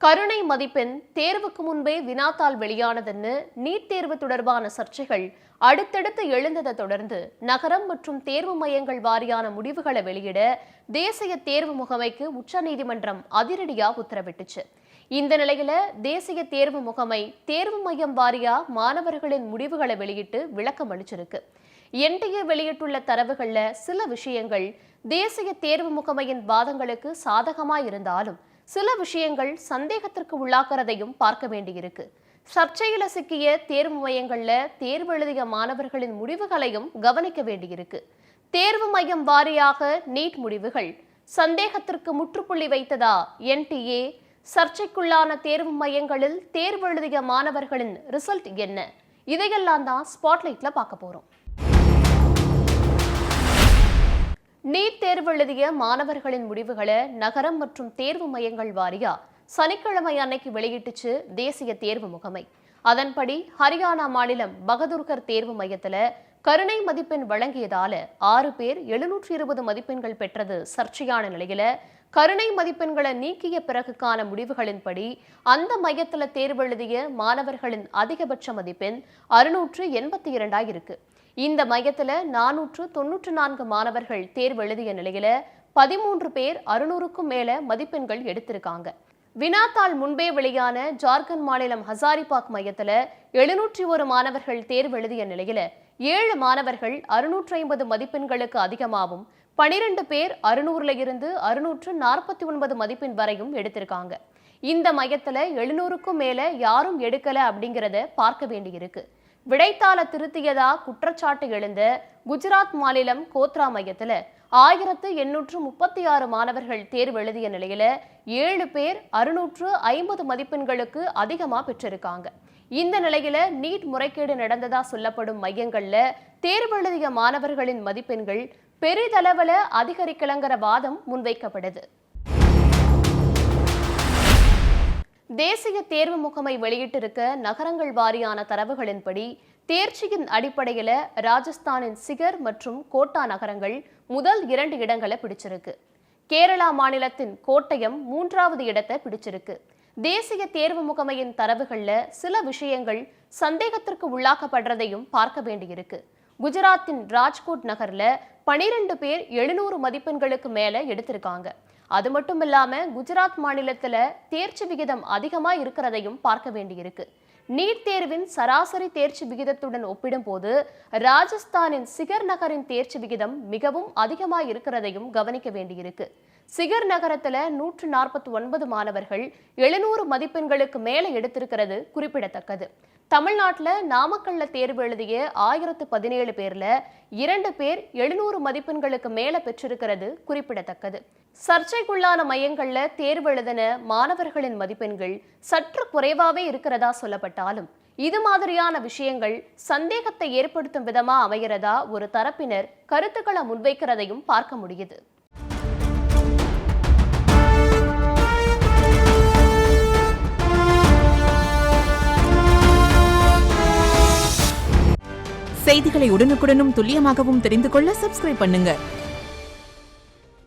கருணை மதிப்பெண் தேர்வுக்கு முன்பே வினாத்தாள் வெளியானதுன்னு நீட் தேர்வு தொடர்பான சர்ச்சைகள் அடுத்தடுத்து எழுந்ததை தொடர்ந்து நகரம் மற்றும் தேர்வு மையங்கள் வாரியான முடிவுகளை வெளியிட தேசிய தேர்வு முகமைக்கு உச்சநீதிமன்றம் அதிரடியா உத்தரவிட்டுச்சு. இந்த நிலையில தேசிய தேர்வு முகமை தேர்வு மையம் வாரியா மாணவர்களின் முடிவுகளை வெளியிட்டு விளக்கம் அளிச்சிருக்கு. என்டிஏ வெளியிட்டுள்ள தரவுகள்ல சில விஷயங்கள் தேசிய தேர்வு முகமையின் வாதங்களுக்கு சாதகமா இருந்தாலும் சில விஷயங்கள் சந்தேகத்திற்கு உள்ளாக்குறதையும் பார்க்க வேண்டியிருக்கு. சர்ச்சையில சிக்கிய தேர்வு மையங்கள்ல தேர்வு எழுதிய மாணவர்களின் முடிவுகளையும் கவனிக்க வேண்டியிருக்கு. தேர்வு மையம் வாரியாக நீட் முடிவுகள் சந்தேகத்திற்கு முற்றுப்புள்ளி வைத்ததா என்டிஏ? சர்ச்சைக்குள்ளான தேர்வு மையங்களில் தேர்வு எழுதிய மாணவர்களின் ரிசல்ட் என்ன? இதையெல்லாம் தான் ஸ்பாட்லைட்ல பார்க்க போறோம். நீட் தேர்வு எழுதிய மாணவர்களின் முடிவுகளை நகரம் மற்றும் தேர்வு மையங்கள் வாரியா சனிக்கிழமை அன்னைக்கு வெளியிட்டுச்சு தேசிய தேர்வு முகமை. அதன்படி ஹரியானா மாநிலம் பகதூர்கர் தேர்வு மையத்துல கருணை மதிப்பெண் வழங்கியதால 6 பேர் 720 மதிப்பெண்கள் பெற்றது சர்ச்சையான நிலையில கருணை மதிப்பெண்களை நீக்கிய பிறகுக்கான முடிவுகளின்படி அந்த மையத்துல தேர்வு எழுதிய மாணவர்களின் அதிகபட்ச மதிப்பெண் 682 இருக்கு. இந்த மையத்துல 494 மாணவர்கள் தேர்வு எழுதிய நிலையில 13 பேர் 600க்கும் மேல மதிப்பெண்கள் எடுத்திருக்காங்க. வினாத்தாள் முன்பே வெளியான ஜார்க்கண்ட் மாநிலம் ஹசாரிபாக் மையத்துல 701 மாணவர்கள் தேர்வு எழுதிய நிலையில 7 மாணவர்கள் 650 மதிப்பெண்களுக்கு அதிகமாகவும் 12 பேர் 600ல இருந்து 649 மதிப்பெண் வரையும் எடுத்திருக்காங்க. இந்த மையத்துல 700க்கும் மேல யாரும் எடுக்கல அப்படிங்கிறத பார்க்க வேண்டியிருக்கு. விடைத்தாள திருத்தியதா குற்றச்சாட்டு எழுந்த குஜராத் மாநிலம் கோத்ரா மையத்துல 1836 மாணவர்கள் தேர்வு எழுதிய நிலையில 7 பேர் 650 மதிப்பெண்களுக்கு அதிகமா பெற்றிருக்காங்க. இந்த நிலையில நீட் முறைகேடு நடந்ததா சொல்லப்படும் மையங்கள்ல தேர்வு எழுதிய மாணவர்களின் மதிப்பெண்கள் பெரிதளவுல அதிகரிக்கலங்கிற வாதம் முன்வைக்கப்படுது. தேசிய தேர்வு முகமை வெளியிட்டிருக்க நகரங்கள் வாரியான தரவுகளின்படி தேர்ச்சியின் அடிப்படையில ராஜஸ்தானின் சிகர் மற்றும் கோட்டா நகரங்கள் முதல் 2 இடங்களை பிடிச்சிருக்கு. கேரளா மாநிலத்தின் கோட்டயம் 3வது இடத்தை பிடிச்சிருக்கு. தேசிய தேர்வு முகமையின் தரவுகள்ல சில விஷயங்கள் சந்தேகத்திற்கு உள்ளாக்கப்படுறதையும் பார்க்க வேண்டியிருக்கு. குஜராத்தின் ராஜ்கோட் நகர்ல 12 பேர் 700 மதிப்பெண்களுக்கு மேல எடுத்திருக்காங்க. அது மட்டும் இல்லாம குஜராத் மாநிலத்துல தேர்ச்சி விகிதம் அதிகமா இருக்கிறதையும் பார்க்க வேண்டியிருக்கு. நீட் தேர்வின் சராசரி தேர்ச்சி விகிதத்துடன் ஒப்பிடும் போது ராஜஸ்தானின் சிகர் நகரின் தேர்ச்சி விகிதம் மிகவும் அதிகமா இருக்கிறதையும் கவனிக்க வேண்டியிருக்கு. சிகர் நகரத்துல 149 மாணவர்கள் 700 மதிப்பெண்களுக்கு மேல எடுத்திருக்கிறது குறிப்பிடத்தக்கது. தமிழ்நாட்டுல நாமக்கல்ல தேர்வு எழுதிய 1017 பேர்ல 2 பேர் 700 மதிப்பெண்களுக்கு மேல பெற்றிருக்கிறது குறிப்பிடத்தக்கது. சர்ச்சைக்குள்ளான மையங்கள்ல தேர்வு எழுதின மாணவர்களின் மதிப்பெண்கள் சற்று குறைவாவே இருக்கிறதா சொல்லப்பட்டாலும் இது மாதிரியான விஷயங்கள் சந்தேகத்தை ஏற்படுத்தும் விதமா அமைகிறதா ஒரு தரப்பினர் கருத்துக்களை முன்வைக்கிறதையும் பார்க்க முடியுது. செய்திகளை உடனுக்குடனும் துல்லியமாகவும் தெரிந்து கொள்ள சப்ஸ்கிரைப் பண்ணுங்க.